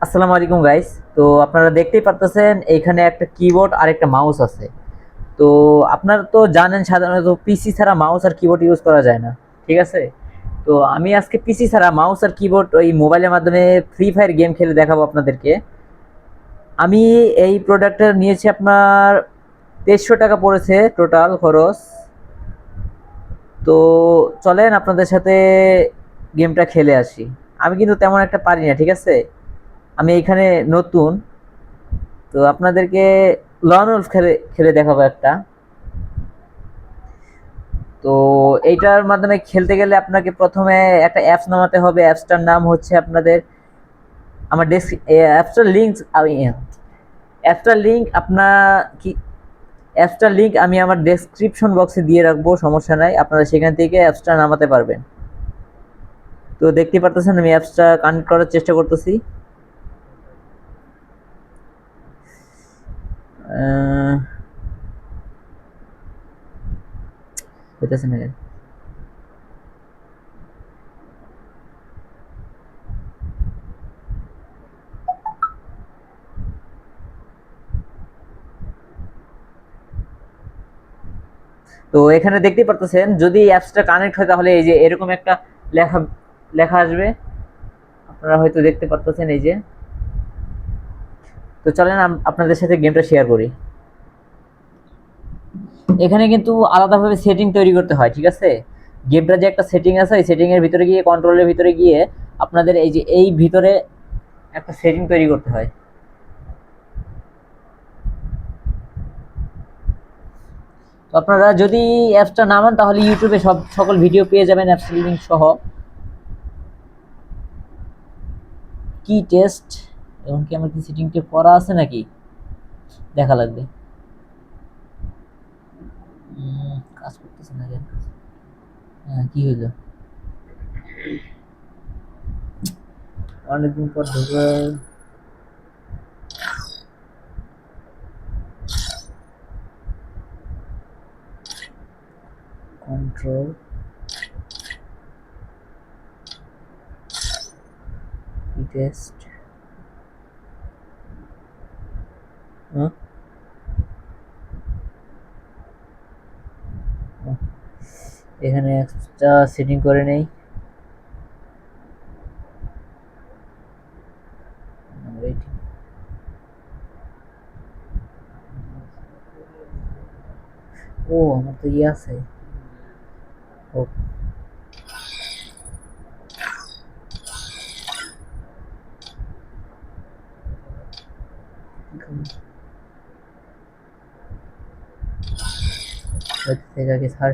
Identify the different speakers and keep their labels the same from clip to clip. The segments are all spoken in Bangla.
Speaker 1: আসসালামু আলাইকুম গাইস। তো আপনারা দেখতেই পারতেছেন এইখানে একটা কিবোর্ড আর একটা মাউস আছে। তো আপনারা তো জানেন সাধারণত পিসি ছাড়া মাউস আর কিবোর্ড ইউজ করা যায় না, ঠিক আছে? তো আমি আজকে পিসি ছাড়া মাউস আর কিবোর্ড ওই মোবাইলের মাধ্যমে ফ্রি ফায়ার গেম খেলে দেখাবো আপনাদেরকে। আমি এই প্রোডাক্টটা নিয়েছি আপনার 2300 টাকা পড়েছে টোটাল খরচ। তো চলেন আপনাদের সাথে গেমটা খেলে আসি। আমি কিন্তু তেমন একটা পারি না, ঠিক আছে? আমি এইখানে নতুন, তো আপনাদেরকে লন উলফ খেলে খেলে দেখাবো একটা। তো এইটার মাধ্যমে খেলতে গেলে আপনাকে প্রথমে একটা অ্যাপস নামাতে হবে। অ্যাপসটার নাম হচ্ছে আপনাদের আমার ডেস্ক অ্যাপসটার লিঙ্ক আমি অ্যাপসটার লিঙ্ক আপনার কি অ্যাপসটার লিঙ্ক আমি আমার ডেসক্রিপশন বক্সে দিয়ে রাখবো, সমস্যা নাই, আপনারা সেখান থেকে অ্যাপসটা নামাতে পারবেন। তো দেখতে পারতেছেন আমি অ্যাপসটা কানেক্ট করার চেষ্টা করতেছি। হইতেছে না কেন? তো এখানে দেখতেই পারতেছেন যদি অ্যাপসটা কানেক্ট হয় তাহলে এই যে এরকম একটা লেখা লেখা আসবে, আপনারা হয়তো দেখতে পারতেছেন এই যে। তো চলেন আপনাদের সাথে গেমটা শেয়ার করি। এখানে কিন্তু আলাদাভাবে সেটিং তৈরি করতে হয়, ঠিক আছে? গেমটা যে একটা সেটিং আছে, এই সেটিং এর ভিতরে গিয়ে কন্ট্রোলের ভিতরে গিয়ে আপনাদের এই যে এই ভিতরে একটা সেটিং তৈরি করতে হয়। তো আপনারা যদি অ্যাপসটা নামান তাহলে ইউটিউবে সকল ভিডিও পেয়ে যাবেন অ্যাপস লিংক সহ। কি টেস্ট, এবং কি আমার কি সেটিংটা করা আছে নাকি দেখা লাগবে। কাজ করতেছে না কেন? হ্যাঁ, কি হইলো? অনেকদিন পর ঢোকা। Control test. এখানে একটা সেটিং করে নেই। ও আমার তো ইয়ে আছে। ও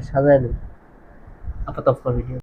Speaker 1: সাজাইলো আপাতত ভিডিও।